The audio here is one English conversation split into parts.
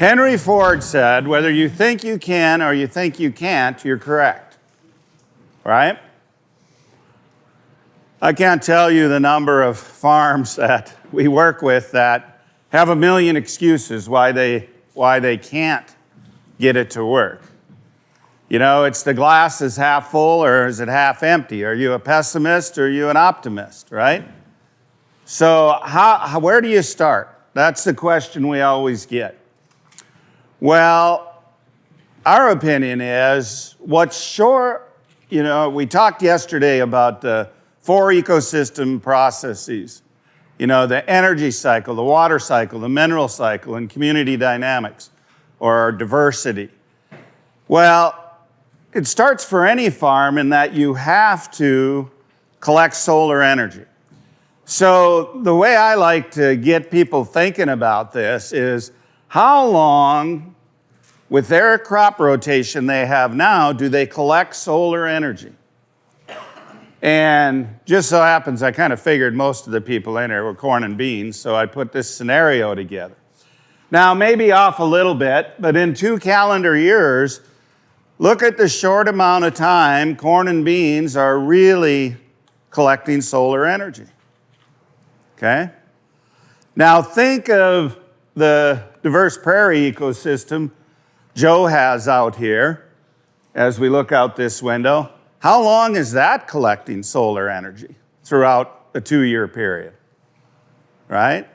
Henry Ford said, whether you think you can or you think you can't, you're correct. Right? I can't tell you the number of farms that we work with that have a million excuses why they can't get it to work. You know, it's the glass is half full or is it half empty? Are you a pessimist or are you an optimist, right? So where do you start? That's the question we always get. Well, our opinion is we talked yesterday about the 4 ecosystem processes. You know, the energy cycle, the water cycle, the mineral cycle, and community dynamics, or diversity. Well, it starts for any farm in that you have to collect solar energy. So the way I like to get people thinking about this is how long, with their crop rotation they have now, do they collect solar energy? And just so happens, I kind of figured most of the people in there were corn and beans, so I put this scenario together. Now, maybe off a little bit, but in 2 calendar years, look at the short amount of time corn and beans are really collecting solar energy. Okay? Now, think of the diverse prairie ecosystem Joe has out here as we look out this window. How long is that collecting solar energy throughout a 2-year period? Right?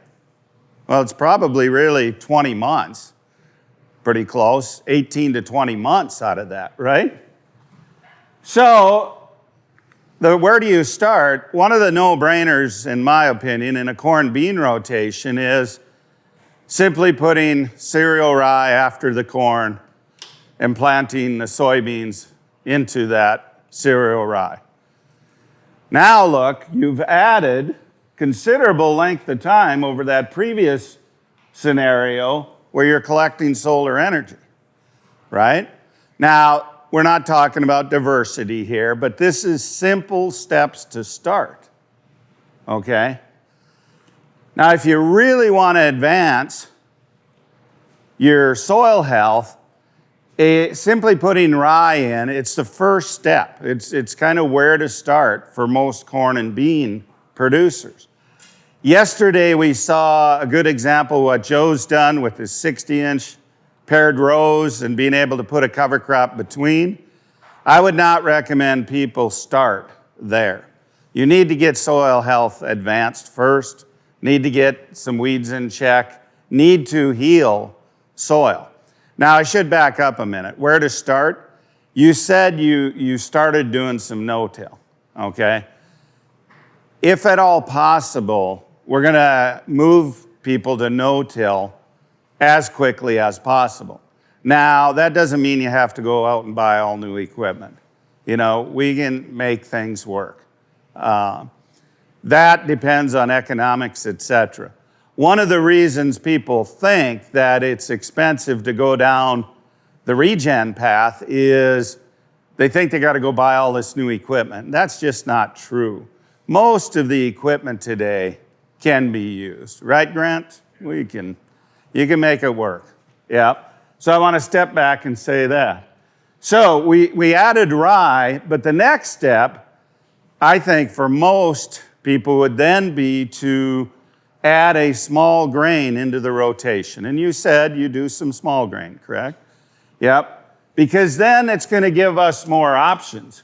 Well, it's probably really 20 months. Pretty close, 18 to 20 months out of that, right? So, where do you start? One of the no-brainers, in my opinion, in a corn bean rotation is simply putting cereal rye after the corn and planting the soybeans into that cereal rye. Now look, you've added considerable length of time over that previous scenario where you're collecting solar energy, right? Now, we're not talking about diversity here, but this is simple steps to start, okay? Now, if you really want to advance your soil health, simply putting rye in, it's the first step. It's kind of where to start for most corn and bean producers. Yesterday, we saw a good example of what Joe's done with his 60-inch paired rows and being able to put a cover crop between. I would not recommend people start there. You need to get soil health advanced first, need to get some weeds in check, need to heal soil. Now, I should back up a minute. Where to start? You said you started doing some no-till, okay? If at all possible, we're going to move people to no-till as quickly as possible. Now, that doesn't mean you have to go out and buy all new equipment. You know, we can make things work. That depends on economics, etc. One of the reasons people think that it's expensive to go down the regen path is they think they got to go buy all this new equipment. That's just not true. Most of the equipment today can be used. Right, Grant? You can make it work. Yeah. So I want to step back and say that. So we added rye, but the next step, I think for most people would then be to add a small grain into the rotation. And you said you do some small grain, correct? Yep. Because then it's going to give us more options.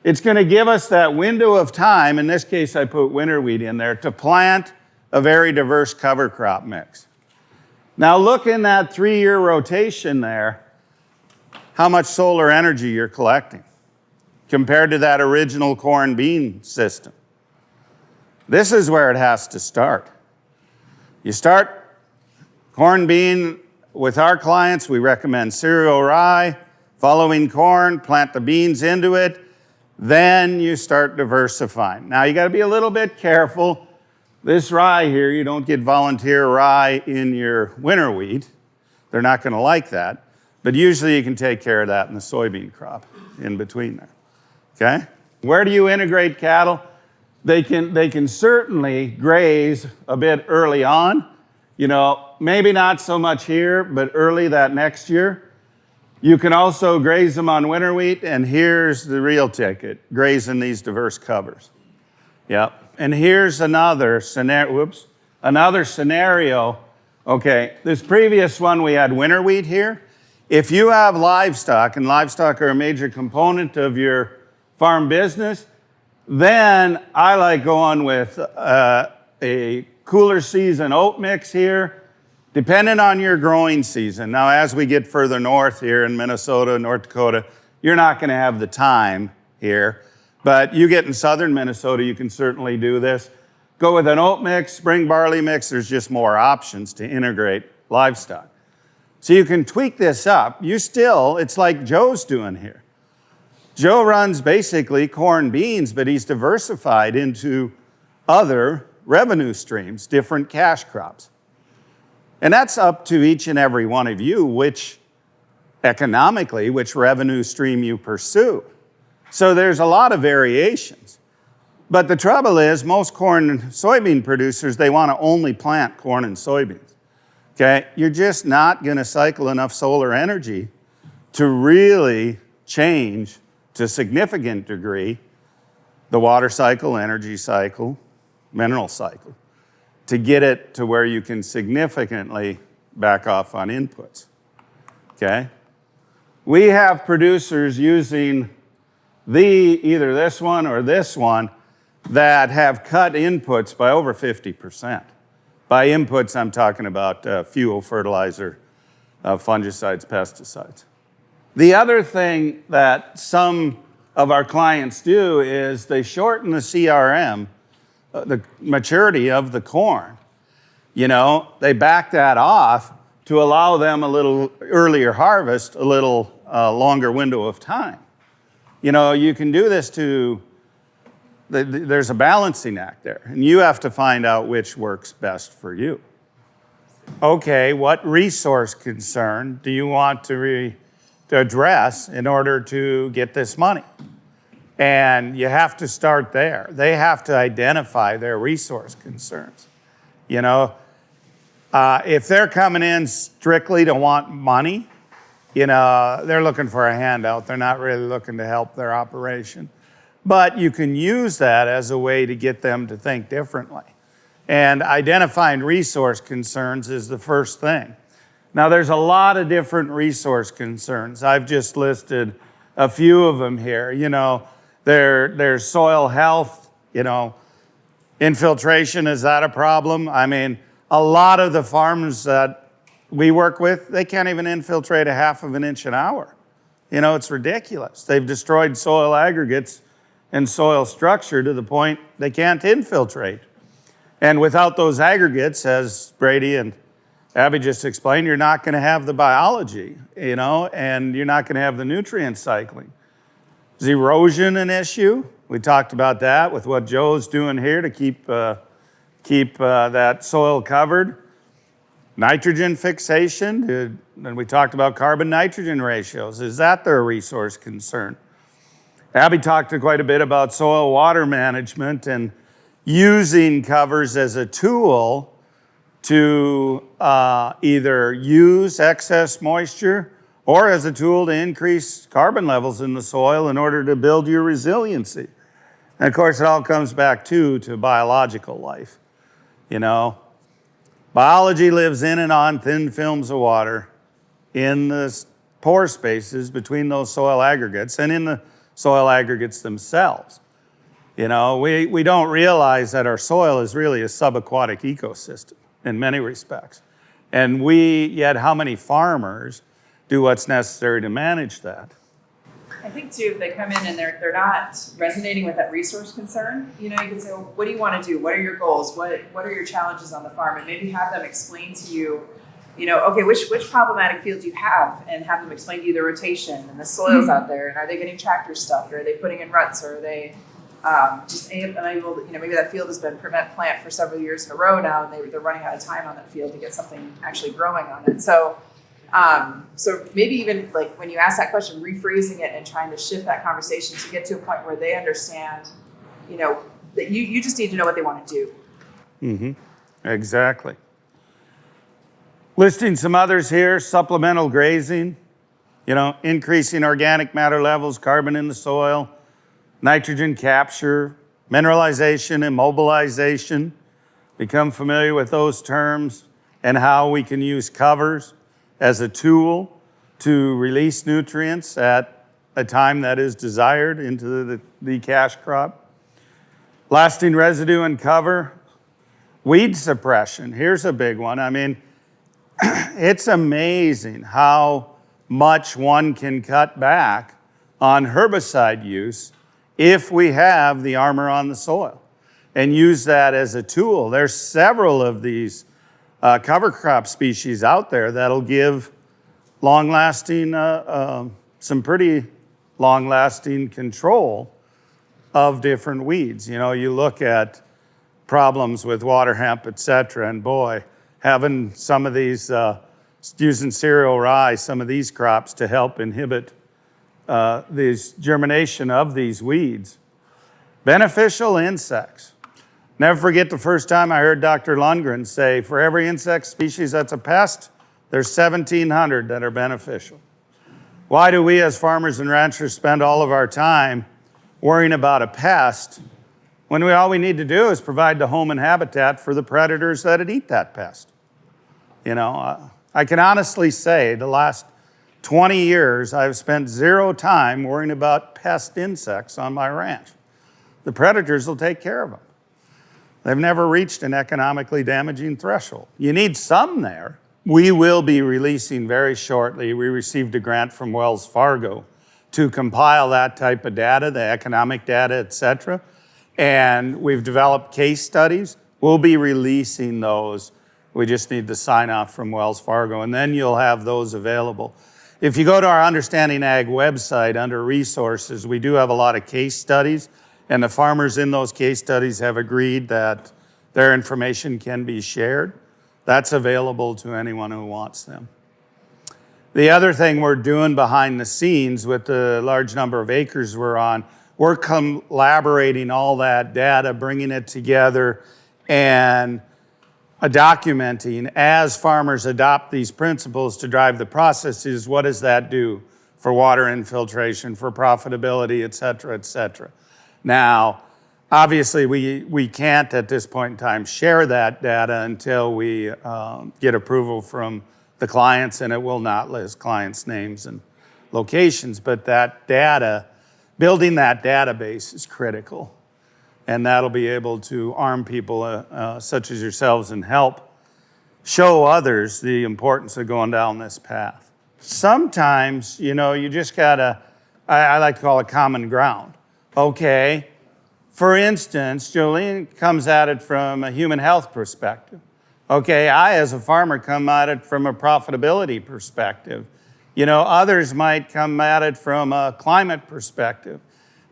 It's going to give us that window of time, in this case I put winter wheat in there, to plant a very diverse cover crop mix. Now look in that 3-year rotation there, how much solar energy you're collecting compared to that original corn bean system. This is where it has to start. You start corn bean with our clients, we recommend cereal rye, following corn, plant the beans into it, then you start diversifying. Now you got to be a little bit careful. This rye here, you don't get volunteer rye in your winter wheat. They're not going to like that. But usually you can take care of that in the soybean crop in between there. Okay? Where do you integrate cattle? They can certainly graze a bit early on You know, maybe not so much here, but early that next year. You can also graze them on winter wheat, and here's the real ticket, grazing these diverse covers. Yep. And here's another scenario, Okay, this previous one we had winter wheat here. If you have livestock, and livestock are a major component of your farm business, then I like going with a cooler season oat mix here, depending on your growing season. Now, as we get further north here in Minnesota, North Dakota, you're not going to have the time here. But you get in southern Minnesota, you can certainly do this. Go with an oat mix, spring barley mix. There's just more options to integrate livestock. So you can tweak this up. It's like Joe's doing here. Joe runs basically corn, beans, but he's diversified into other revenue streams, different cash crops. And that's up to each and every one of you, which revenue stream you pursue. So there's a lot of variations. But the trouble is, most corn and soybean producers, they want to only plant corn and soybeans. Okay? You're just not going to cycle enough solar energy to really change to a significant degree the water cycle, energy cycle, mineral cycle, to get it to where you can significantly back off on inputs. Okay? We have producers using either this one or this one that have cut inputs by over 50%. By inputs, I'm talking about fuel, fertilizer, fungicides, pesticides. The other thing that some of our clients do is they shorten the CRM, the maturity of the corn. You know, they back that off to allow them a little earlier harvest, a little longer window of time. You know, you can do this there's a balancing act there, and you have to find out which works best for you. Okay, what resource concern do you want to address in order to get this money? And you have to start there. They have to identify their resource concerns. You know, if they're coming in strictly to want money, you know, they're looking for a handout. They're not really looking to help their operation. But you can use that as a way to get them to think differently. And identifying resource concerns is the first thing. Now, there's a lot of different resource concerns. I've just listed a few of them here. You know, there's soil health, you know, infiltration, is that a problem? I mean, a lot of the farms that we work with, they can't even infiltrate a half of an inch an hour. You know, it's ridiculous. They've destroyed soil aggregates and soil structure to the point they can't infiltrate. And without those aggregates, as Brady and Abbey just explained, you're not going to have the biology, you know, and you're not going to have the nutrient cycling. Is erosion an issue? We talked about that with what Joe's doing here to keep that soil covered. Nitrogen fixation, and we talked about carbon-nitrogen ratios. Is that their resource concern? Abbey talked quite a bit about soil water management and using covers as a tool to either use excess moisture or as a tool to increase carbon levels in the soil in order to build your resiliency. And of course, it all comes back to biological life. You know, biology lives in and on thin films of water in the pore spaces between those soil aggregates and in the soil aggregates themselves. You know, we don't realize that our soil is really a subaquatic ecosystem in many respects. And yet how many farmers do what's necessary to manage that? I think too, if they come in and they're not resonating with that resource concern, you know, you can say, well, what do you want to do? What are your goals? What are your challenges on the farm? And maybe have them explain to you, you know, okay, which problematic field do you have, and have them explain to you the rotation and the soils out there, and are they getting tractor stuffed, or are they putting in ruts, or are they just unable to, you know, maybe that field has been prevent plant for several years in a row now, and they're running out of time on that field to get something actually growing on it. So maybe even like when you ask that question, rephrasing it and trying to shift that conversation to get to a point where they understand, you know, that you just need to know what they want to do. Mm-hmm. Exactly. Listing some others here: supplemental grazing, increasing organic matter levels, carbon in the soil, nitrogen capture, mineralization, immobilization. Become familiar with those terms and how we can use covers as a tool to release nutrients at a time that is desired into the cash crop. Lasting residue and cover. Weed suppression, here's a big one. I mean, it's amazing how much one can cut back on herbicide use if we have the armor on the soil and use that as a tool. There's several of these cover crop species out there that'll give long-lasting, some pretty long-lasting control of different weeds. You look at problems with water hemp, et cetera, and boy, having some of these, using cereal rye, some of these crops to help inhibit this germination of these weeds. Beneficial insects. Never forget the first time I heard Dr. Lundgren say, for every insect species that's a pest, there's 1,700 that are beneficial. Why do we as farmers and ranchers spend all of our time worrying about a pest when all we need to do is provide the home and habitat for the predators that eat that pest? I can honestly say the last 20 years, I've spent zero time worrying about pest insects on my ranch. The predators will take care of them. They've never reached an economically damaging threshold. You need some there. We will be releasing very shortly. We received a grant from Wells Fargo to compile that type of data, the economic data, et cetera. And we've developed case studies. We'll be releasing those. We just need the sign off from Wells Fargo, and then you'll have those available. If you go to our Understanding Ag website under resources, we do have a lot of case studies, and the farmers in those case studies have agreed that their information can be shared. That's available to anyone who wants them. The other thing we're doing behind the scenes with the large number of acres we're on, we're collaborating all that data, bringing it together, and documenting as farmers adopt these principles to drive the processes. What does that do for water infiltration, for profitability, et cetera, et cetera? Now, obviously, we can't at this point in time share that data until we get approval from the clients, and it will not list clients' names and locations, but that data, building that database is critical. And that'll be able to arm people such as yourselves and help show others the importance of going down this path. Sometimes, you just gotta, I like to call it common ground. Okay, for instance, Jolene comes at it from a human health perspective. Okay, I as a farmer come at it from a profitability perspective. Others might come at it from a climate perspective.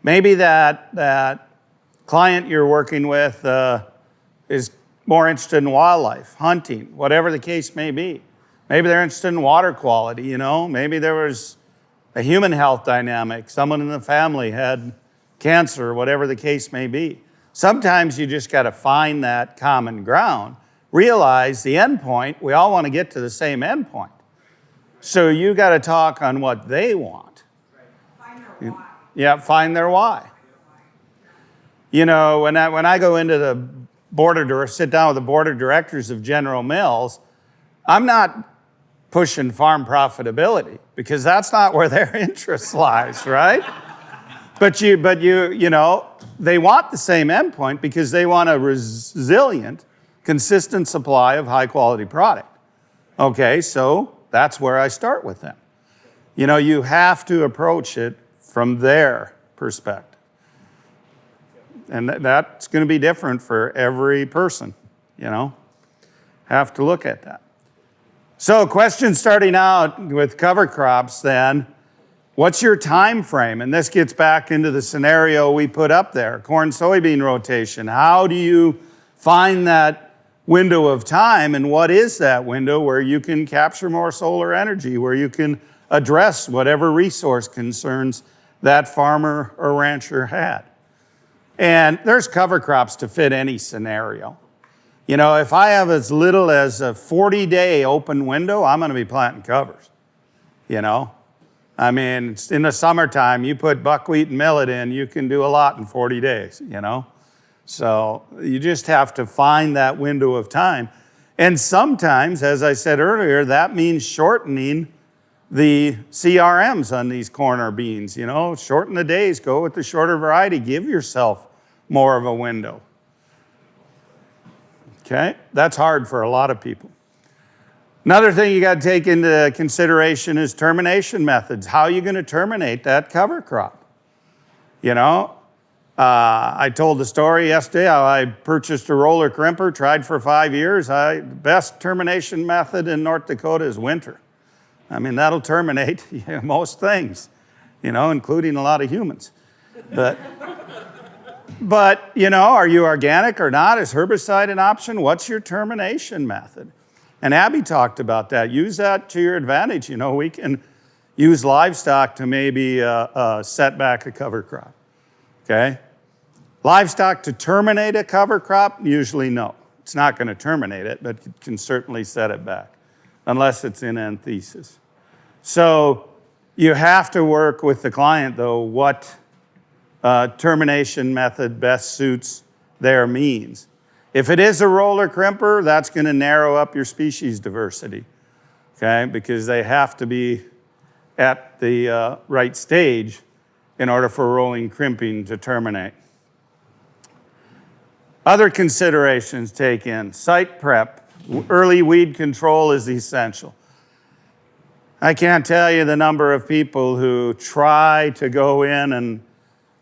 Maybe that client you're working with is more interested in wildlife, hunting, whatever the case may be. Maybe they're interested in water quality, Maybe there was a human health dynamic. Someone in the family had cancer, whatever the case may be. Sometimes you just got to find that common ground, realize the end point, we all want to get to the same end point. So you got to talk on what they want. Find their why. Yeah, find their why. When I go into the sit down with the board of directors of General Mills, I'm not pushing farm profitability because that's not where their interest lies, right? But they want the same endpoint because they want a resilient, consistent supply of high quality product. Okay, so that's where I start with them. You have to approach it from their perspective. And that's going to be different for every person, Have to look at that. So question starting out with cover crops then, what's your time frame? And this gets back into the scenario we put up there, corn-soybean rotation. How do you find that window of time, and what is that window where you can capture more solar energy, where you can address whatever resource concerns that farmer or rancher had? And there's cover crops to fit any scenario. You know, if I have as little as a 40-day open window, I'm going to be planting covers, you know. I mean, it's in the summertime, you put buckwheat and millet in, you can do a lot in 40 days, you know. So you just have to find that window of time. And sometimes, as I said earlier, that means shortening the CRMs on these corner beans, you know. Shorten the days, go with the shorter variety, give yourself more of a window. Okay, that's hard for a lot of people. Another thing you got to take into consideration is termination methods. How are you going to terminate that cover crop? You know, I told the story yesterday how I purchased a roller crimper, tried for 5 years. Best termination method in North Dakota is winter. I mean, that'll terminate most things, you know, including a lot of humans. But, you know, are you organic or not? Is herbicide an option? What's your termination method? And Abbey talked about that. Use that to your advantage. You know, we can use livestock to maybe set back a cover crop, okay? Livestock to terminate a cover crop? Usually no. It's not going to terminate it, but it can certainly set it back, unless it's in anthesis. So you have to work with the client, though, what termination method best suits their means. If it is a roller crimper, that's going to narrow up your species diversity, okay? Because they have to be at the right stage in order for rolling crimping to terminate. Other considerations take in site prep. Early weed control is essential. I can't tell you the number of people who try to go in and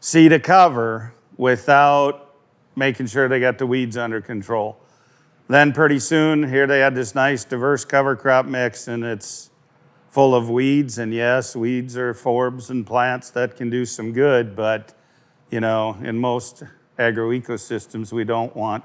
seed a cover without making sure they got the weeds under control. Then pretty soon, here they had this nice diverse cover crop mix and it's full of weeds. And yes, weeds are forbs and plants that can do some good, but you know, in most agroecosystems, we don't want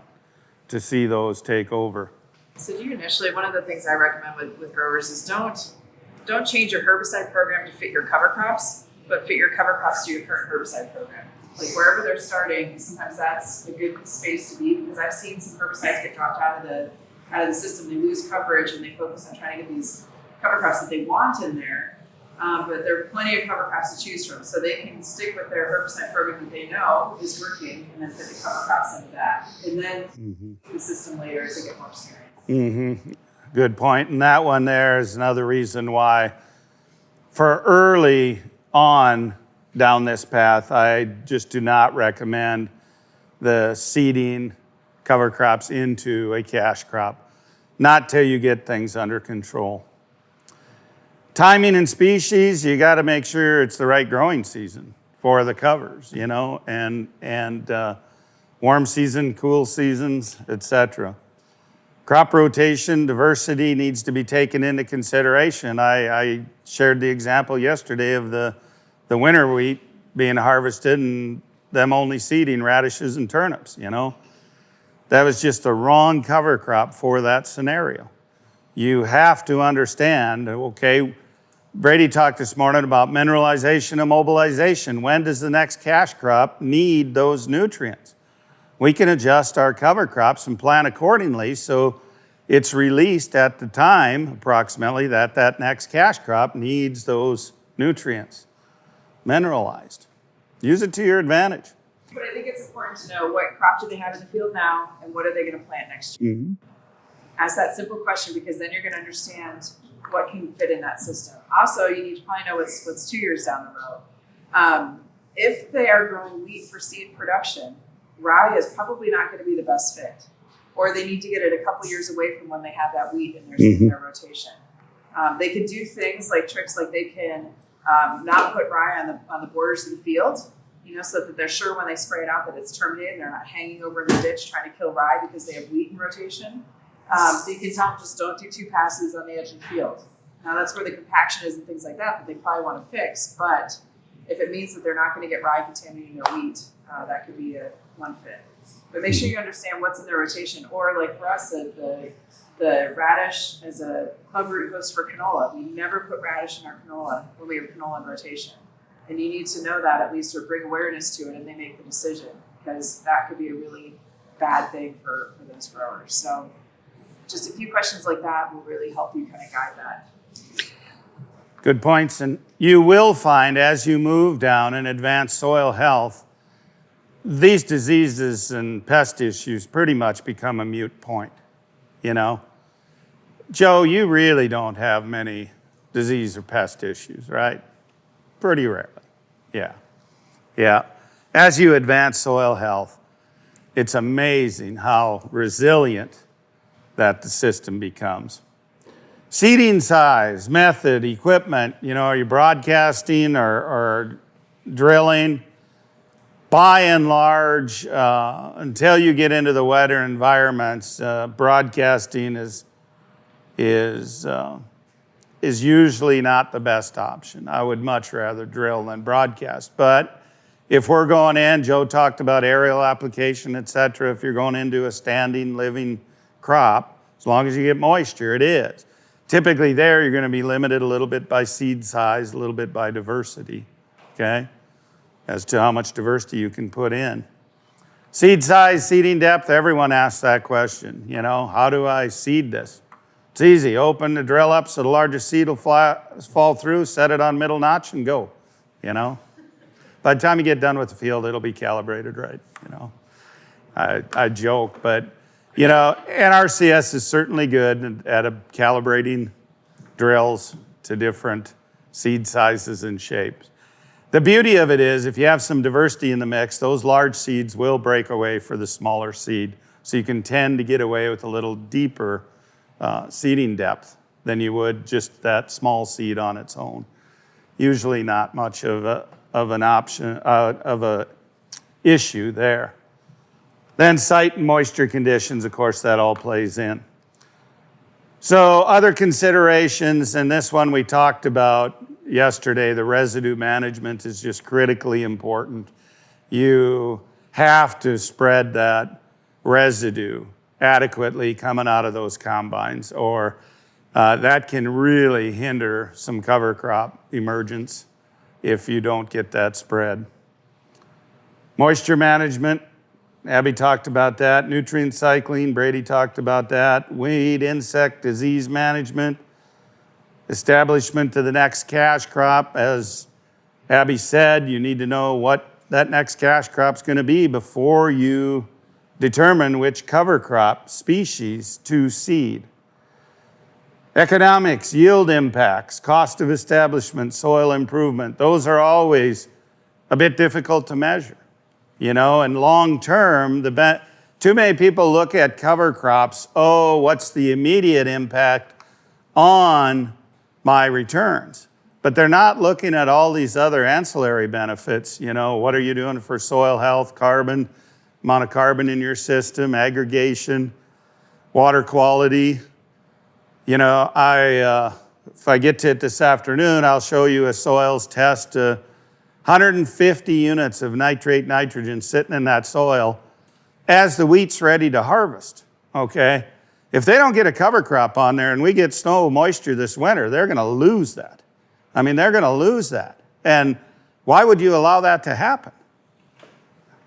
to see those take over. So do you initially, one of the things I recommend with growers is don't change your herbicide program to fit your cover crops, but fit your cover crops to your current herbicide program. Like wherever they're starting, sometimes that's a good space to be, because I've seen some herbicides get dropped out of the system. They lose coverage and they focus on trying to get these cover crops that they want in there. But there are plenty of cover crops to choose from, so they can stick with their herbicide program that they know is working, and then fit the cover crops into that, and then the system later as they get more experience. Good point. And that one there is another reason why, for early on down this path, I just do not recommend the seeding cover crops into a cash crop, not till you get things under control. Timing and species, you got to make sure it's the right growing season for the covers, you know, and warm season, cool seasons, etc. Crop rotation, diversity needs to be taken into consideration. I shared the example yesterday of the winter wheat being harvested and them only seeding radishes and turnips, you know. That was just the wrong cover crop for that scenario. You have to understand, okay, Brady talked this morning about mineralization and mobilization. When does the next cash crop need those nutrients? We can adjust our cover crops and plan accordingly so it's released at the time, approximately, that next cash crop needs those nutrients mineralized. Use it to your advantage. But I think it's important to know what crop do they have in the field now and what are they going to plant next year. Ask that simple question, because then you're going to understand what can fit in that system. Also, you need to probably know what's 2 years down the road. If they are growing wheat for seed production, rye is probably not going to be the best fit, or they need to get it a couple years away from when they have that wheat in their rotation. They can do things like tricks, like they can not put rye on the borders of the field, you know, so that they're sure when they spray it out that it's terminated and they're not hanging over in the ditch trying to kill rye because they have wheat in rotation. So you can tell them just don't do 2 passes on the edge of the field. Now that's where the compaction is and things like that they probably want to fix, but if it means that they're not going to get rye contaminating their wheat, that could be one fit. But make sure you understand what's in their rotation. Or like for us, the radish as a club root host for canola. We never put radish in our canola when we have canola in rotation. And you need to know that at least, or bring awareness to it, and they make the decision, because that could be a really bad thing for those growers. So just a few questions like that will really help you kind of guide that. Good points. And you will find as you move down in advanced soil health, these diseases and pest issues pretty much become a moot point, you know. Joe, you really don't have many disease or pest issues, right? Pretty rarely. Yeah. Yeah. As you advance soil health, it's amazing how resilient that the system becomes. Seeding size, method, equipment, you know, are you broadcasting or drilling? By and large, until you get into the wetter environments, broadcasting is usually not the best option. I would much rather drill than broadcast. But if we're going in, Joe talked about aerial application, et cetera. If you're going into a standing, living crop, as long as you get moisture, it is. Typically there, you're going to be limited a little bit by seed size, a little bit by diversity, okay? As to how much diversity you can put in. Seed size, seeding depth, everyone asks that question. You know, how do I seed this? It's easy. Open the drill up so the largest seed will fall through, set it on middle notch and go, you know. By the time you get done with the field, it'll be calibrated right, you know. I joke, but, you know, NRCS is certainly good at calibrating drills to different seed sizes and shapes. The beauty of it is if you have some diversity in the mix, those large seeds will break away for the smaller seed. So you can tend to get away with a little deeper seeding depth than you would just that small seed on its own. Usually not much of an option, of a issue there. Then site and moisture conditions, of course, that all plays in. So other considerations, and this one we talked about yesterday, the residue management is just critically important. You have to spread that residue adequately coming out of those combines, or that can really hinder some cover crop emergence if you don't get that spread. Moisture management, Abby talked about that. Nutrient cycling, Brady talked about that. Weed, insect, disease management. Establishment to the next cash crop. As Abby said, you need to know what that next cash crop's going to be before you determine which cover crop species to seed. Economics, yield impacts, cost of establishment, soil improvement, those are always a bit difficult to measure. You know, and long term, too many people look at cover crops, oh, what's the immediate impact on my returns? But they're not looking at all these other ancillary benefits. You know, what are you doing for soil health, carbon, amount of carbon in your system, aggregation, water quality. You know, if I get to it this afternoon, I'll show you a soils test, 150 units of nitrate nitrogen sitting in that soil as the wheat's ready to harvest, okay? If they don't get a cover crop on there and we get snow moisture this winter, they're gonna lose that. I mean, they're gonna lose that. And why would you allow that to happen?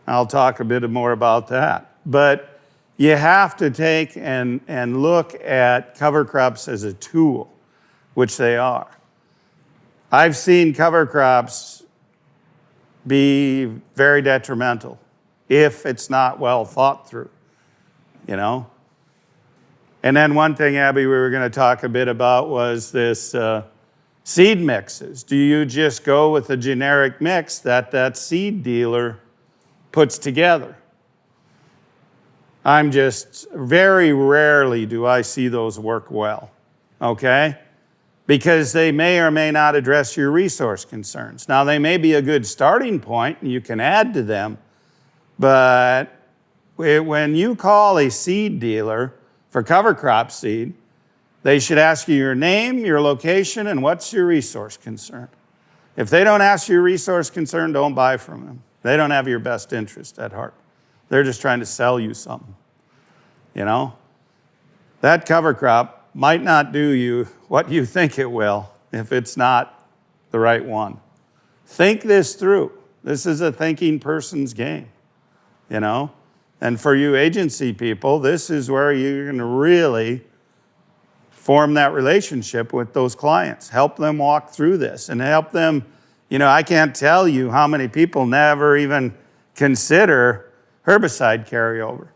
I'll talk a bit more about that. But you have to take and look at cover crops as a tool, which they are. I've seen cover crops be very detrimental if it's not well thought through, you know? And then one thing, Abby, we were going to talk a bit about was this seed mixes. Do you just go with a generic mix that seed dealer puts together? Very rarely do I see those work well, okay? Because they may or may not address your resource concerns. Now, they may be a good starting point, and you can add to them, but when you call a seed dealer for cover crop seed, they should ask you your name, your location, and what's your resource concern. If they don't ask you your resource concern, don't buy from them. They don't have your best interest at heart. They're just trying to sell you something, you know? That cover crop might not do you what you think it will if it's not the right one. Think this through. This is a thinking person's game, you know? And for you agency people, this is where you're going to really form that relationship with those clients. Help them walk through this and help them. I can't tell you how many people never even consider herbicide carryover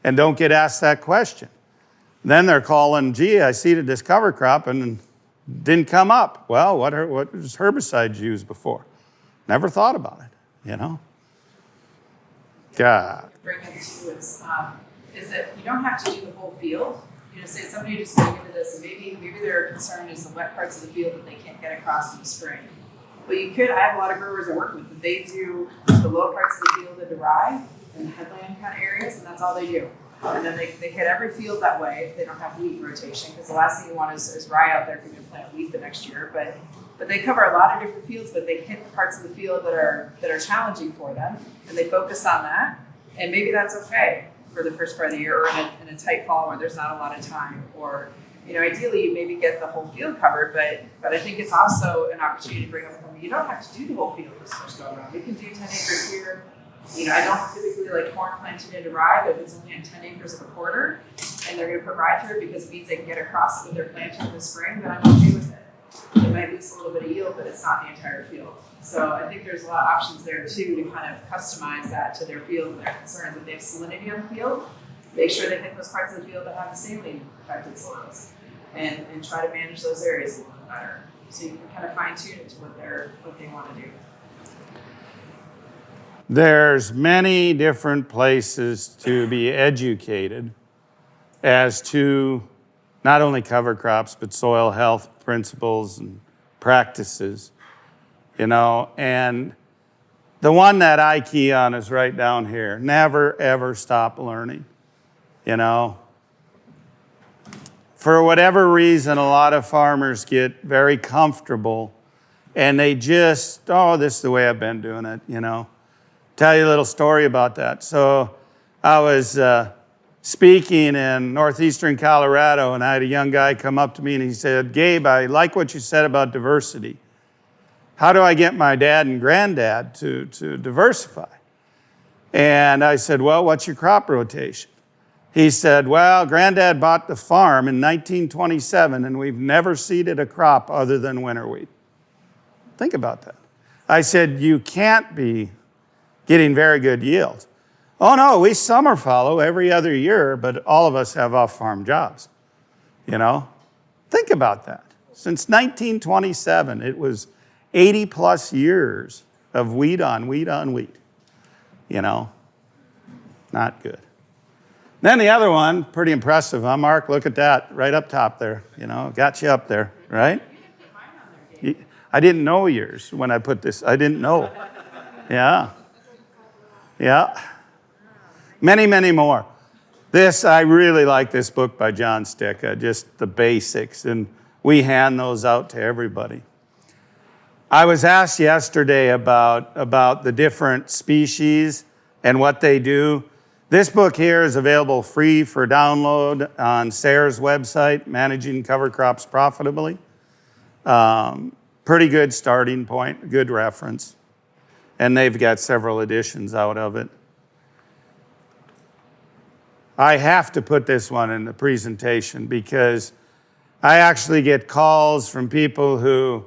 and don't get asked that question. Then they're calling, gee, I seeded this cover crop and didn't come up. Well, what was herbicides used before? Never thought about it, God. Bring it to is that you don't have to do the whole field. Say somebody just going into this, and maybe their concern is the wet parts of the field that they can't get across in the spring. But you could. I have a lot of growers I work with, and they do the low parts of the field that dry and the headland kind of areas, and that's all they do. And then they hit every field that way if they don't have wheat rotation, because the last thing you want is rye out there if you're going to plant wheat the next year. But they cover a lot of different fields, but they hit the parts of the field that are challenging for them, and they focus on that. And maybe that's okay for the first part of the year, or in a tight fall where there's not a lot of time, or ideally you maybe get the whole field covered, but I think it's also an opportunity to bring up you don't have to do the whole field this first go around. You can do 10 acres here. I don't typically like corn planted into rye, but if it's only on 10 acres of a quarter, and they're going to put rye through it because it means they can get across it with their planting in the spring, then I'm okay with it. It might lose a little bit of yield, but it's not the entire field. So I think there's a lot of options there too to kind of customize that to their field and their concerns. If they have salinity on the field, make sure they hit those parts of the field that have the saline affected soils, and try to manage those areas a little bit better. So you can kind of fine tune it to what they want to do. There's many different places to be educated as to not only cover crops, but soil health principles and practices, and the one that I key on is right down here. Never, ever stop learning, For whatever reason, a lot of farmers get very comfortable and they just, this is the way I've been doing it, Tell you a little story about that. So I was speaking in northeastern Colorado, and I had a young guy come up to me and he said, Gabe, I like what you said about diversity. How do I get my dad and granddad to diversify? And I said, well, what's your crop rotation? He said, well, granddad bought the farm in 1927, and we've never seeded a crop other than winter wheat. Think about that. I said, you can't be getting very good yields. Oh, no, we summer fallow every other year, but all of us have off-farm jobs. Think about that. Since 1927, it was 80 plus years of wheat on wheat on wheat. Not good. Then the other one, pretty impressive, huh, Mark? Look at that, right up top there. Got you up there, right? I didn't know yours when I put this. I didn't know. Yeah. Many, many more. I really like this book by John Sticka, just the basics, and we hand those out to everybody. I was asked yesterday about the different species and what they do. This book here is available free for download on SARE's website, Managing Cover Crops Profitably. Pretty good starting point, good reference. And they've got several editions out of it. I have to put this one in the presentation because I actually get calls from people who,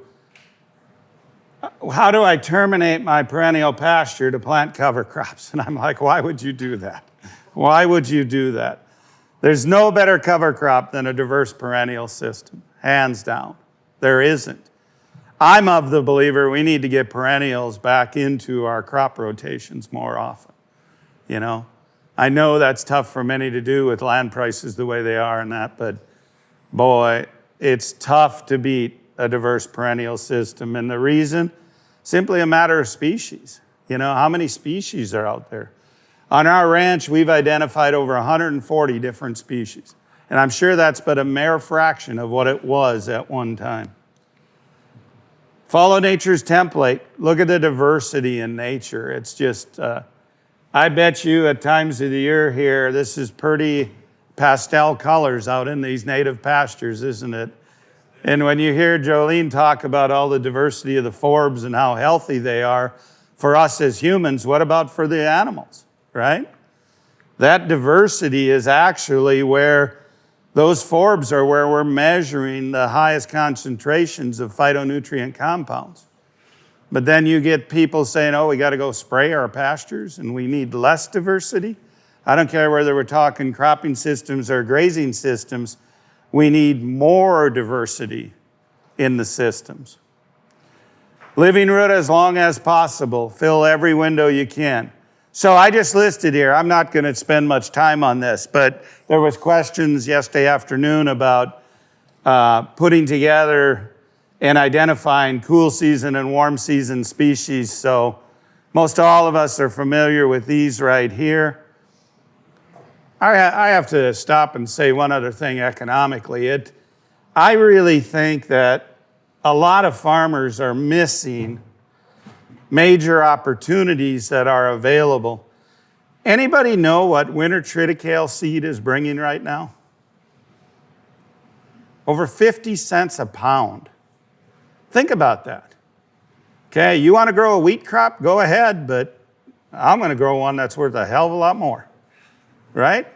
how do I terminate my perennial pasture to plant cover crops? And I'm like, why would you do that? Why would you do that? There's no better cover crop than a diverse perennial system, hands down. There isn't. I'm of the believer we need to get perennials back into our crop rotations more often. I know that's tough for many to do with land prices the way they are and that, but boy, it's tough to beat a diverse perennial system. And the reason, simply a matter of species. How many species are out there? On our ranch, we've identified over 140 different species. And I'm sure that's but a mere fraction of what it was at one time. Follow nature's template. Look at the diversity in nature. It's just, I bet you at times of the year here, this is pretty pastel colors out in these native pastures, isn't it? And when you hear Jolene talk about all the diversity of the forbs and how healthy they are for us as humans, what about for the animals, right? That diversity is actually where those forbs are where we're measuring the highest concentrations of phytonutrient compounds. But then you get people saying, oh, we got to go spray our pastures and we need less diversity. I don't care whether we're talking cropping systems or grazing systems, we need more diversity in the systems. Living root as long as possible. Fill every window you can. So I just listed here, I'm not going to spend much time on this, but there was questions yesterday afternoon about putting together and identifying cool season and warm season species. So most all of us are familiar with these right here. I have to stop and say one other thing economically. I really think that a lot of farmers are missing major opportunities that are available. Anybody know what winter triticale seed is bringing right now? Over 50 cents a pound. Think about that. Okay, you want to grow a wheat crop? Go ahead, but I'm going to grow one that's worth a hell of a lot more, right?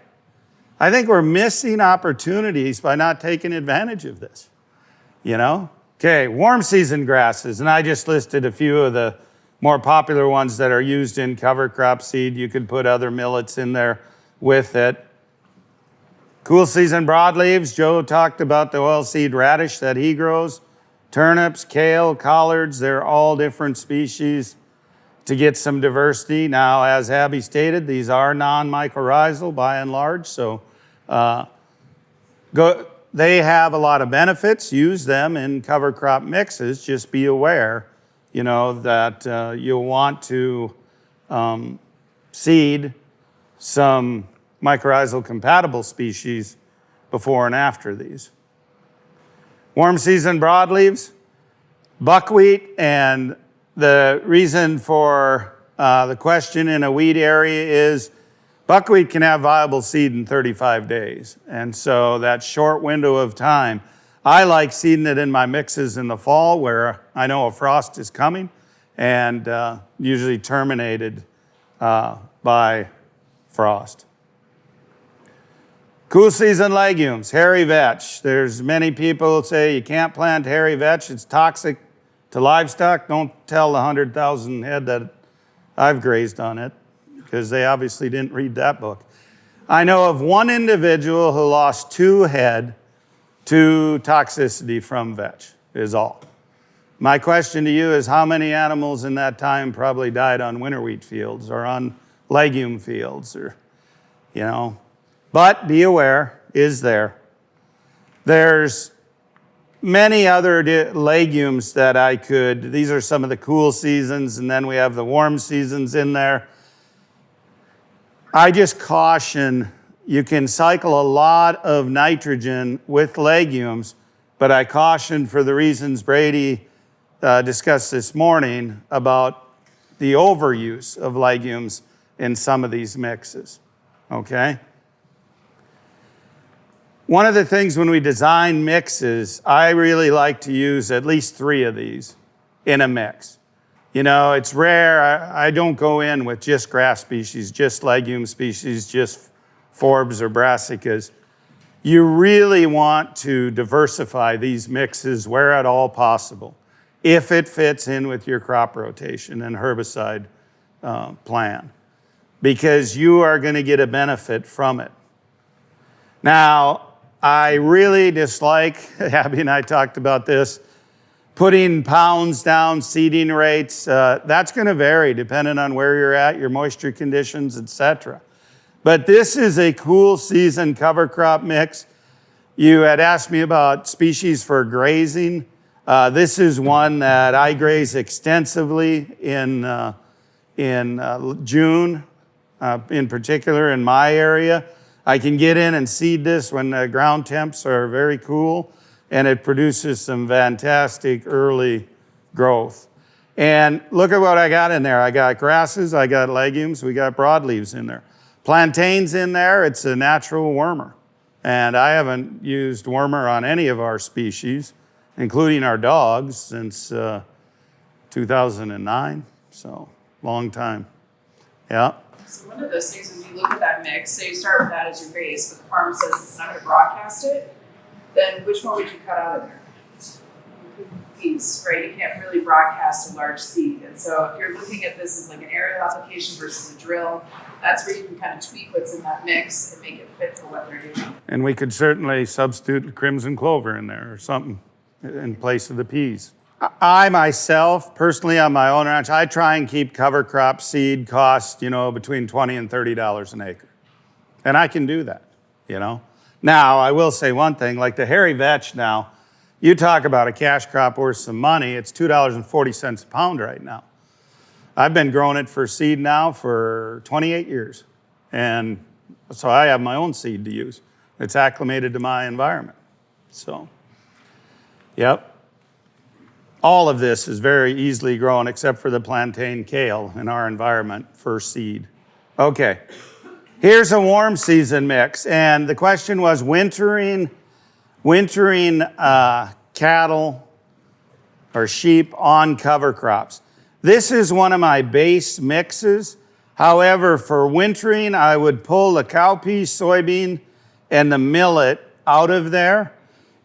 I think we're missing opportunities by not taking advantage of this, you know? Okay, warm season grasses, and I just listed a few of the more popular ones that are used in cover crop seed. You could put other millets in there with it. Cool season broadleaves, Joe talked about the oilseed radish that he grows. Turnips, kale, collards, they're all different species to get some diversity. Now, as Abbey stated, these are non-mycorrhizal by and large, so they have a lot of benefits. Use them in cover crop mixes. Just be aware, you know, that you'll want to seed some mycorrhizal compatible species before and after these. Warm season broadleaves, buckwheat, and the reason for the question in a wheat area is buckwheat can have viable seed in 35 days. And so that short window of time, I like seeding it in my mixes in the fall where I know a frost is coming and usually terminated by frost. Cool season legumes, hairy vetch. There's many people who say you can't plant hairy vetch, it's toxic to livestock. Don't tell the 100,000 head that I've grazed on it, because they obviously didn't read that book. I know of one individual who lost 2 head to toxicity from vetch, is all. My question to you is how many animals in that time probably died on winter wheat fields or on legume fields, or, you know. But be aware, is there. There's many other legumes that I could, these are some of the cool seasons, and then we have the warm seasons in there. I just caution, you can cycle a lot of nitrogen with legumes, but I caution for the reasons Brady discussed this morning about the overuse of legumes in some of these mixes, okay? One of the things when we design mixes, I really like to use at least 3 of these in a mix. You know, it's rare. I don't go in with just grass species, just legume species, just forbs or brassicas. You really want to diversify these mixes where at all possible, if it fits in with your crop rotation and herbicide plan, because you are going to get a benefit from it. Now, I really dislike, Abby and I talked about this, putting pounds down, seeding rates. That's going to vary depending on where you're at, your moisture conditions, etc. But this is a cool season cover crop mix. You had asked me about species for grazing. This is one that I graze extensively in June, in particular in my area. I can get in and seed this when the ground temps are very cool, and it produces some fantastic early growth. And look at what I got in there. I got grasses, I got legumes, we got broadleaves in there. Plantains in there, it's a natural wormer. And I haven't used wormer on any of our species, including our dogs, since 2009, so long time. Yeah. So one of those things, when you look at that mix, say you start with that as your base, but the farmer says it's not going to broadcast it, then which one would you cut out of there? Peas, right? You can't really broadcast a large seed. And so if you're looking at this as like an aerial application versus a drill, that's where you can kind of tweak what's in that mix and make it fit for what they're doing. And we could certainly substitute crimson clover in there or something in place of the peas. I myself, personally on my own ranch, I try and keep cover crop seed costs, between $20 and $30 an acre. And I can do that, Now, I will say one thing, like the hairy vetch now, you talk about a cash crop worth some money, it's $2.40 a pound right now. I've been growing it for seed now for 28 years. And so I have my own seed to use. It's acclimated to my environment. So, yep. All of this is very easily grown except for the plantain kale in our environment for seed. Okay, here's a warm season mix. And the question was wintering cattle or sheep on cover crops. This is one of my base mixes. However, for wintering, I would pull the cowpea, soybean, and the millet out of there.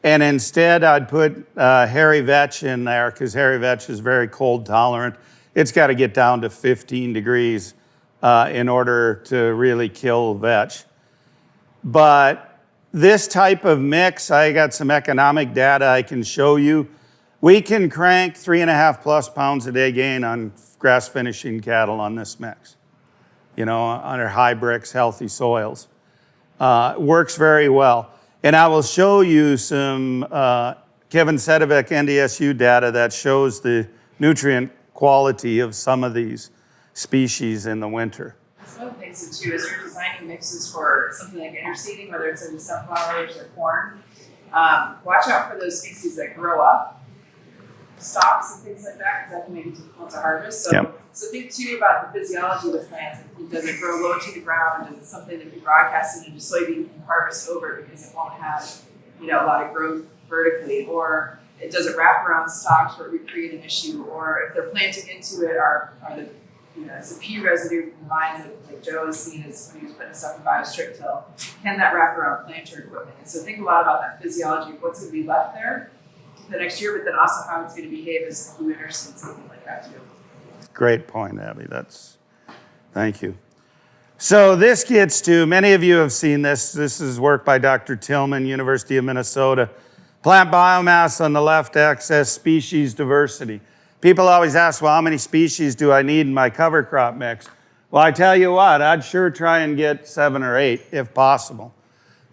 And instead, I'd put hairy vetch in there because hairy vetch is very cold tolerant. It's got to get down to 15 degrees in order to really kill vetch. But this type of mix, I got some economic data I can show you. We can crank 3.5+ pounds a day gain on grass finishing cattle on this mix, under high bricks, healthy soils. Works very well. And I will show you some Kevin Sedovic NDSU data that shows the nutrient quality of some of these species in the winter. One of the things too is you're designing mixes for something like interseeding, whether it's in sunflowers or corn. Watch out for those species that grow up, stalks and things like that, because that can make it difficult to harvest. So think too about the physiology of the plant. Does it grow low to the ground? Is it something that if you broadcast it into soybean, you can harvest over because it won't have a lot of growth vertically? Or does it wrap around stalks where it would create an issue? Or if they're planting into it, are the it's a pea residue from the vines that like Joe has seen as when he was putting stuff in biostrip till, can that wrap around planter equipment? And so think a lot about that physiology of what's going to be left there the next year, but then also how it's going to behave as a winter seed, something like that too. Great point, Abby. Thank you. So this gets to, many of you have seen this. This is work by Dr. Tillman, University of Minnesota. Plant biomass on the left, excess species diversity. People always ask, well, how many species do I need in my cover crop mix? Well, I tell you what, I'd sure try and get 7 or 8 if possible.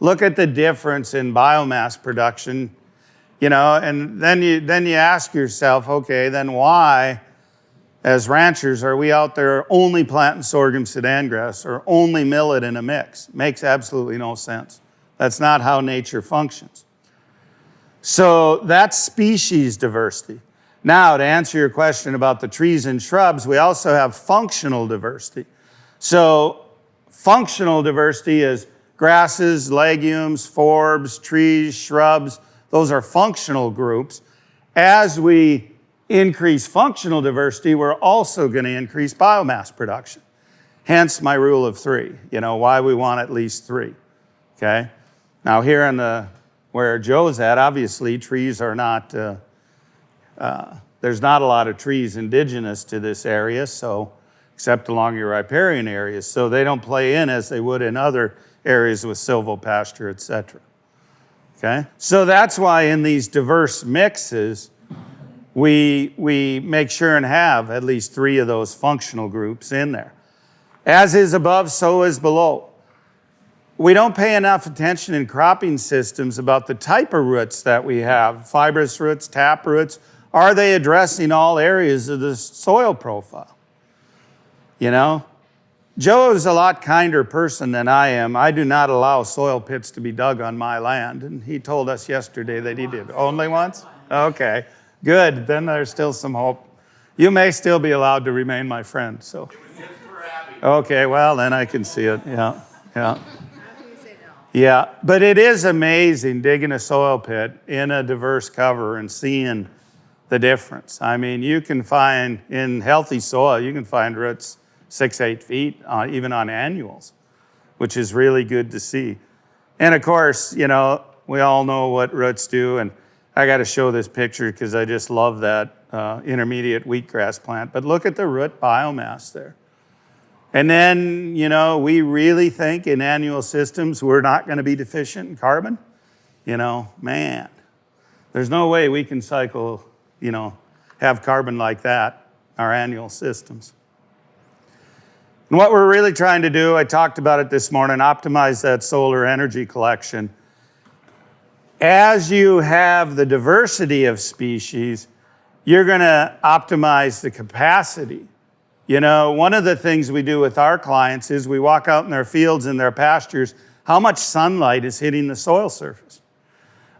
Look at the difference in biomass production, and then you ask yourself, okay, then why, as ranchers, are we out there only planting sorghum sudan grass or only millet in a mix? Makes absolutely no sense. That's not how nature functions. So that's species diversity. Now, to answer your question about the trees and shrubs, we also have functional diversity. So functional diversity is grasses, legumes, forbs, trees, shrubs. Those are functional groups. As we increase functional diversity, we're also going to increase biomass production. Hence my rule of 3, why we want at least 3, okay? Now here where Joe's at, obviously trees are not, there's not a lot of trees indigenous to this area, so except along your riparian areas, so they don't play in as they would in other areas with silvopasture, et cetera. Okay? So that's why in these diverse mixes, we make sure and have at least 3 of those functional groups in there. As is above, so is below. We don't pay enough attention in cropping systems about the type of roots that we have, fibrous roots, tap roots. Are they addressing all areas of the soil profile? Joe is a lot kinder person than I am. I do not allow soil pits to be dug on my land, and he told us yesterday that he did. Only once? Okay, good. Then there's still some hope. You may still be allowed to remain my friend. So. Okay, well, then I can see it. Yeah. Yeah, but it is amazing digging a soil pit in a diverse cover and seeing the difference. I mean, you can find in healthy soil, you can find roots 6-8 feet, even on annuals, which is really good to see. And of course, you know, we all know what roots do, and I got to show this picture because I just love that intermediate wheatgrass plant. But look at the root biomass there. And then, you know, we really think in annual systems we're not going to be deficient in carbon. You know, man, there's no way we can cycle, you know, have carbon like that, our annual systems. And what we're really trying to do, I talked about it this morning, optimize that solar energy collection. As you have the diversity of species, you're going to optimize the capacity. You know, one of the things we do with our clients is we walk out in their fields and their pastures, how much sunlight is hitting the soil surface?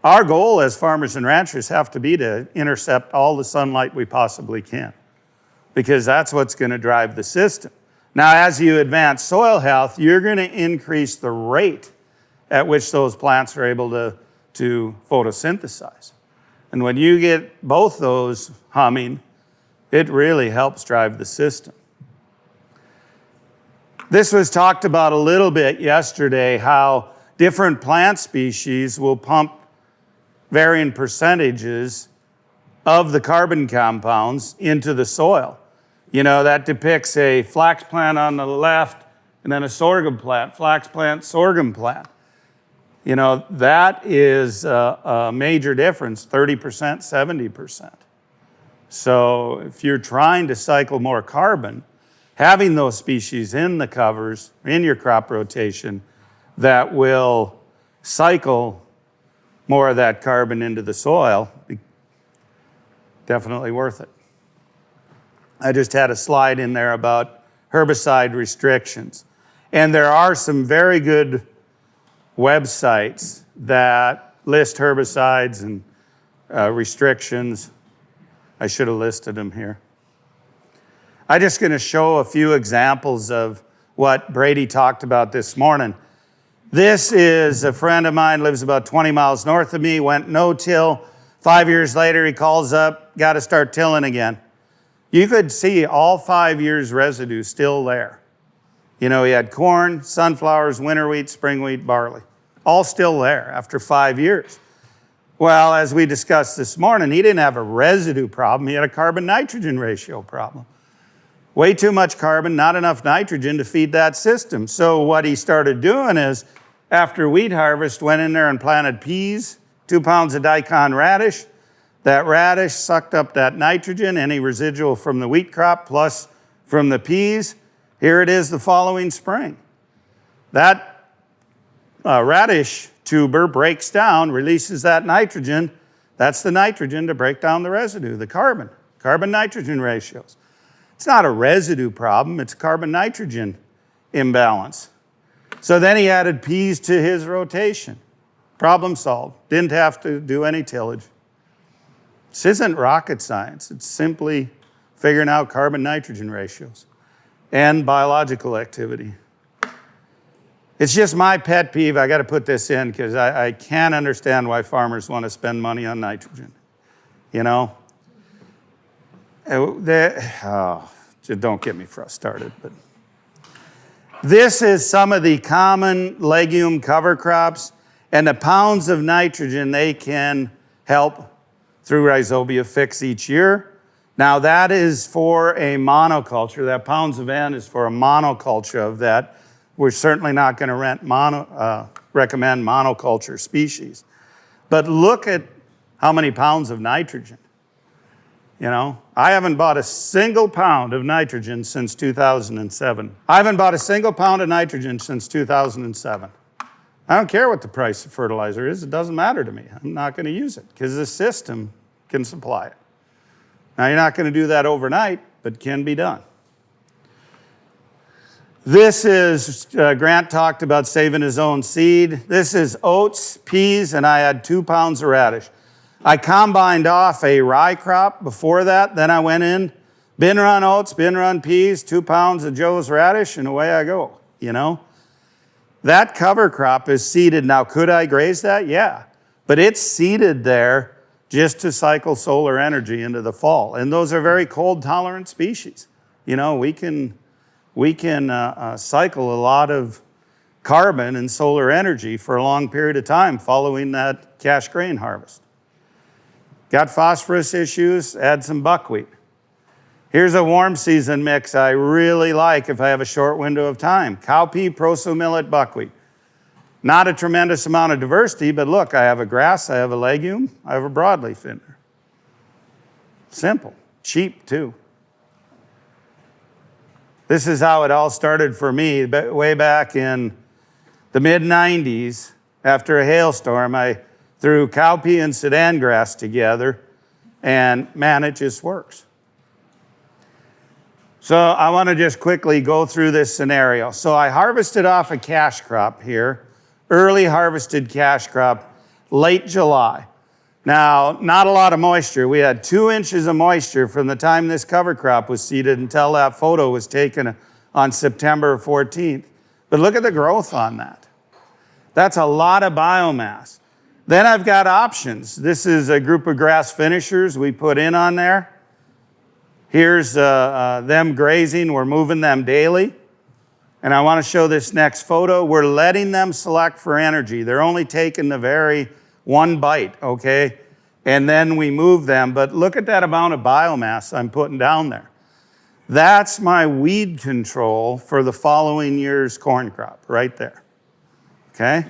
Our goal as farmers and ranchers have to be to intercept all the sunlight we possibly can, because that's what's going to drive the system. Now, as you advance soil health, you're going to increase the rate at which those plants are able to photosynthesize. And when you get both those humming, it really helps drive the system. This was talked about a little bit yesterday, how different plant species will pump varying percentages of the carbon compounds into the soil. You know, that depicts a flax plant on the left and then a sorghum plant, flax plant, sorghum plant. You know, that is a major difference, 30%, 70%. So if you're trying to cycle more carbon, having those species in the covers, in your crop rotation, that will cycle more of that carbon into the soil, definitely worth it. I just had a slide in there about herbicide restrictions. And there are some very good websites that list herbicides and restrictions. I should have listed them here. I'm just going to show a few examples of what Brady talked about this morning. This is a friend of mine, lives about 20 miles north of me, went no-till. 5 years later, he calls up, got to start tilling again. You could see all 5 years residue still there. You know, he had corn, sunflowers, winter wheat, spring wheat, barley, all still there after 5 years. Well, as we discussed this morning, he didn't have a residue problem. He had a carbon-nitrogen ratio problem. Way too much carbon, not enough nitrogen to feed that system. So what he started doing is, after wheat harvest, went in there and planted peas, 2 pounds of daikon radish. That radish sucked up that nitrogen, any residual from the wheat crop plus from the peas. Here it is the following spring. That radish tuber breaks down, releases that nitrogen. That's the nitrogen to break down the residue, the carbon-nitrogen ratios. It's not a residue problem, it's a carbon-nitrogen imbalance. So then he added peas to his rotation. Problem solved. Didn't have to do any tillage. This isn't rocket science. It's simply figuring out carbon-nitrogen ratios and biological activity. It's just my pet peeve. I got to put this in because I can't understand why farmers want to spend money on nitrogen. You know? Don't get me started. But this is some of the common legume cover crops and the pounds of nitrogen they can help through rhizobia fix each year. Now that is for a monoculture. That pounds of N is for a monoculture of that. We're certainly not going to recommend monoculture species. But look at how many pounds of nitrogen. You know, I haven't bought a single pound of nitrogen since 2007. I haven't bought a single pound of nitrogen since 2007. I don't care what the price of fertilizer is. It doesn't matter to me. I'm not going to use it because the system can supply it. Now, you're not going to do that overnight, but it can be done. This is, Grant talked about saving his own seed. This is oats, peas, and I had 2 pounds of radish. I combined off a rye crop before that. Then I went in, bin run oats, bin run peas, 2 pounds of Joe's radish, and away I go, you know. That cover crop is seeded. Now, could I graze that? Yeah. But it's seeded there just to cycle solar energy into the fall. And those are very cold tolerant species. You know, we can we can cycle a lot of carbon and solar energy for a long period of time following that cash grain harvest. Got phosphorus issues? Add some buckwheat. Here's a warm season mix I really like if I have a short window of time. Cowpea, proso millet, buckwheat. Not a tremendous amount of diversity, but look, I have a grass, I have a legume, I have a broadleaf in there. Simple, cheap too. This is how it all started for me way back in the mid-90s. After a hailstorm, I threw cowpea and Sudan grass together, and man, it just works. So I want to just quickly go through this scenario. So I harvested off a cash crop here, early harvested cash crop, late July. Now, not a lot of moisture. We had 2 inches of moisture from the time this cover crop was seeded until that photo was taken on September 14th. But look at the growth on that. That's a lot of biomass. Then I've got options. This is a group of grass finishers we put in on there. Here's them grazing. We're moving them daily. And I want to show this next photo. We're letting them select for energy. They're only taking the very one bite, okay? And then we move them. But look at that amount of biomass I'm putting down there. That's my weed control for the following year's corn crop right there, okay?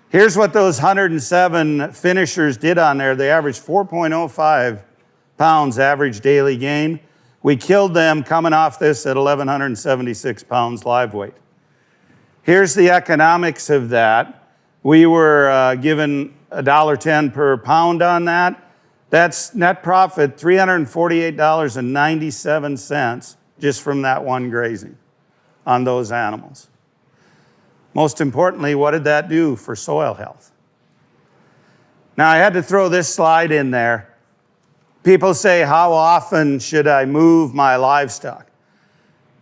Here's what those 107 finishers did on there. They averaged 4.05 pounds average daily gain. We killed them coming off this at 1,176 pounds live weight. Here's the economics of that. We were given $1.10 per pound on that. That's net profit, $348.97 just from that one grazing on those animals. Most importantly, what did that do for soil health? Now, I had to throw this slide in there. People say, how often should I move my livestock?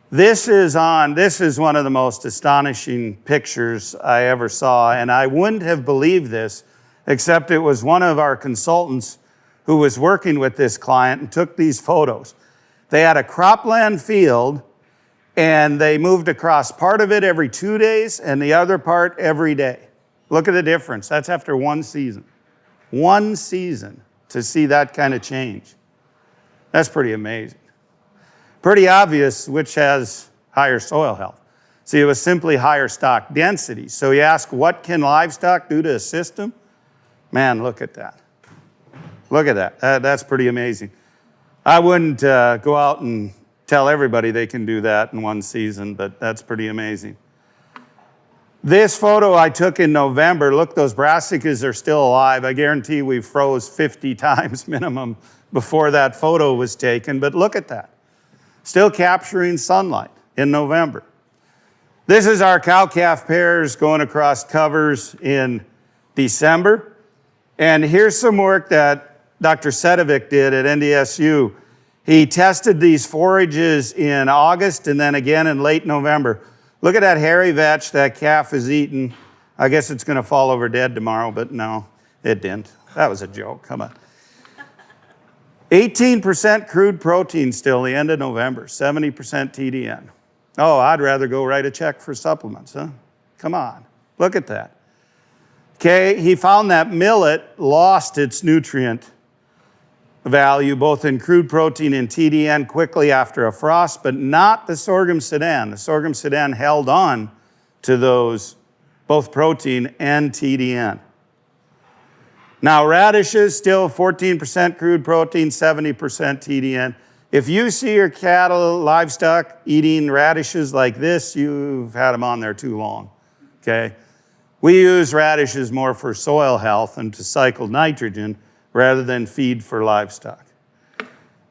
This is one of the most astonishing pictures I ever saw, and I wouldn't have believed this, except it was one of our consultants who was working with this client and took these photos. They had a cropland field, and they moved across part of it every 2 days and the other part every day. Look at the difference. That's after one season. One season to see that kind of change. That's pretty amazing. Pretty obvious which has higher soil health. See, it was simply higher stock density. So you ask, what can livestock do to a system? Man, look at that. Look at that. That's pretty amazing. I wouldn't go out and tell everybody they can do that in one season, but that's pretty amazing. This photo I took in November, look, those brassicas are still alive. I guarantee we froze 50 times minimum before that photo was taken, but look at that. Still capturing sunlight in November. This is our cow-calf pairs going across covers in December. And here's some work that Dr. Sedovic did at NDSU. He tested these forages in August and then again in late November. Look at that hairy vetch that calf is eating. I guess it's going to fall over dead tomorrow, but no, it didn't. That was a joke. Come on. 18% crude protein still the end of November, 70% TDN. Oh, I'd rather go write a check for supplements, huh? Come on. Look at that. Okay, he found that millet lost its nutrient value both in crude protein and TDN quickly after a frost, but not the sorghum Sudan. The sorghum Sudan held on to those, both protein and TDN. Now radishes, still 14% crude protein, 70% TDN. If you see your cattle, livestock eating radishes like this, you've had them on there too long, okay? We use radishes more for soil health and to cycle nitrogen rather than feed for livestock.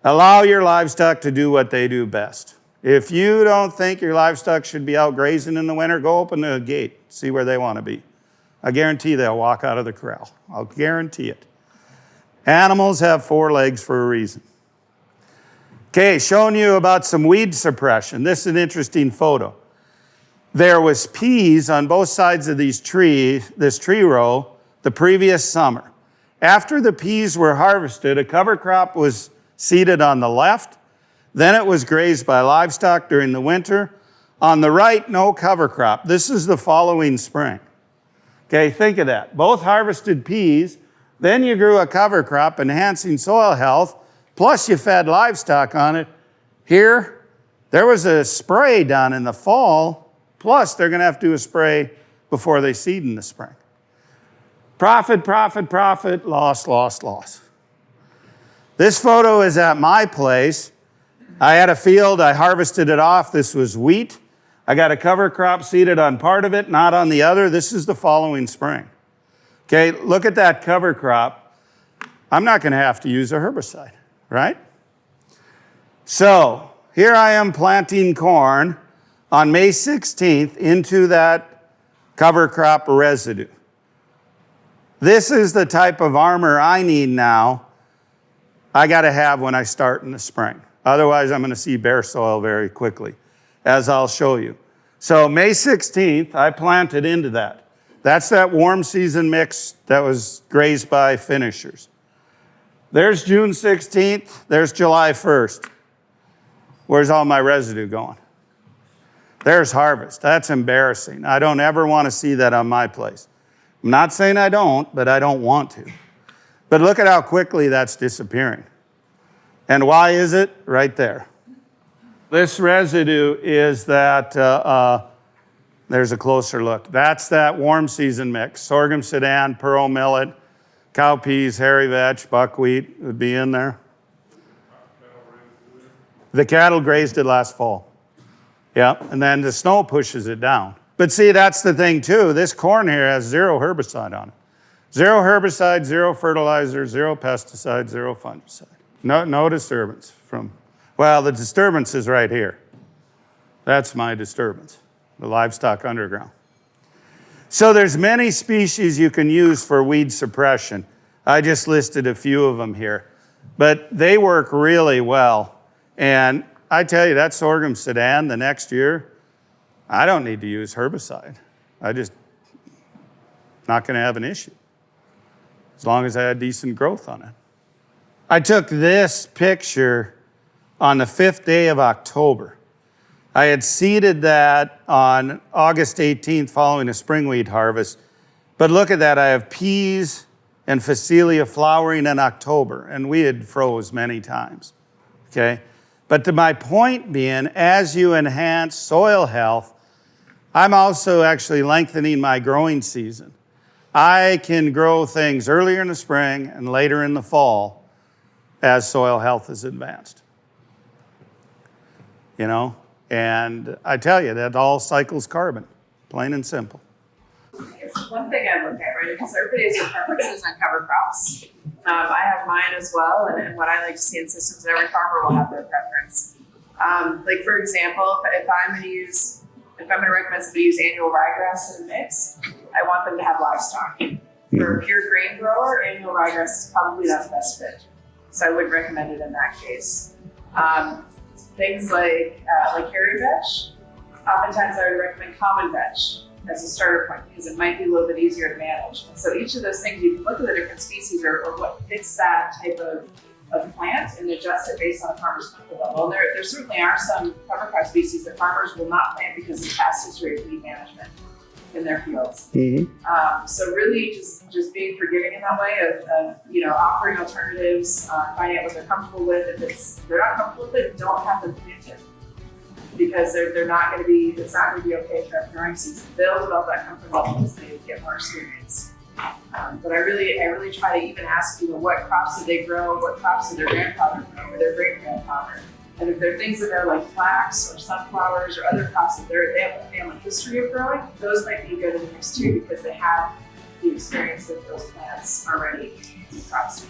Allow your livestock to do what they do best. If you don't think your livestock should be out grazing in the winter, go open the gate, see where they want to be. I guarantee they'll walk out of the corral. I'll guarantee it. Animals have 4 legs for a reason. Okay, showing you about some weed suppression. This is an interesting photo. There was peas on both sides of this tree row the previous summer. After the peas were harvested, a cover crop was seeded on the left. Then it was grazed by livestock during the winter. On the right, no cover crop. This is the following spring. Okay, think of that. Both harvested peas, then you grew a cover crop, enhancing soil health, plus you fed livestock on it. Here, there was a spray done in the fall, plus they're going to have to do a spray before they seed in the spring. Profit, profit, profit, loss, loss, loss. This photo is at my place. I had a field, I harvested it off. This was wheat. I got a cover crop seeded on part of it, not on the other. This is the following spring. Okay, look at that cover crop. I'm not going to have to use a herbicide, right? So here I am planting corn on May 16th into that cover crop residue. This is the type of armor I need now. I got to have when I start in the spring. Otherwise, I'm going to see bare soil very quickly, as I'll show you. So May 16th, I planted into that. That's that warm season mix that was grazed by finishers. There's June 16th. There's July 1st. Where's all my residue going? There's harvest. That's embarrassing. I don't ever want to see that on my place. I'm not saying I don't, but I don't want to. But look at how quickly that's disappearing. And why is it? Right there. This residue is that, there's a closer look. That's that warm season mix. Sorghum, Sudan, pearl millet, cowpeas, hairy vetch, buckwheat would be in there. The cattle grazed it last fall. Yeah, and then the snow pushes it down. But see, that's the thing too. This corn here has 0 herbicide on it. 0 herbicide, 0 fertilizer, 0 pesticide, 0 fungicide. No disturbance from, well, the disturbance is right here. That's my disturbance, the livestock underground. So there's many species you can use for weed suppression. I just listed a few of them here, but they work really well. And I tell you, that sorghum Sudan the next year, I don't need to use herbicide. I just not going to have an issue as long as I had decent growth on it. I took this picture on the 5th day of October. I had seeded that on August 18th following a spring wheat harvest. But look at that, I have peas and Phacelia flowering in October, and we had froze many times, okay? But to my point being, as you enhance soil health, I'm also actually lengthening my growing season. I can grow things earlier in the spring and later in the fall as soil health is advanced. You know, and I tell you, that all cycles carbon, plain and simple. It's one thing I look at, right, because everybody has their preferences on cover crops. I have mine as well, and what I like to see in systems, every farmer will have their preference. Like for example, if I'm going to recommend somebody use annual ryegrass in a mix, I want them to have livestock. For a pure grain grower, annual ryegrass is probably not the best fit. So I wouldn't recommend it in that case. Things like hairy vetch, oftentimes I would recommend common vetch as a starter point because it might be a little bit easier to manage. And so each of those things, you can look at the different species or what fits that type of plant and adjust it based on a farmer's comfort level. And there certainly are some cover crop species that farmers will not plant because of past history of weed management in their fields. Mm-hmm. So really just being forgiving in that way of offering alternatives, finding out what they're comfortable with. If they're not comfortable with it, don't have them plant it because they're not going to be, it's not going to be okay for their growing season. They'll develop that comfort level as they get more experience. But I really try to even ask what crops did they grow, what crops did their grandfather grow or their great grandfather. And if there are things that are like flax or sunflowers or other crops that they have a family history of growing, those might be good in the mix too because they have the experience with those plants already in crops.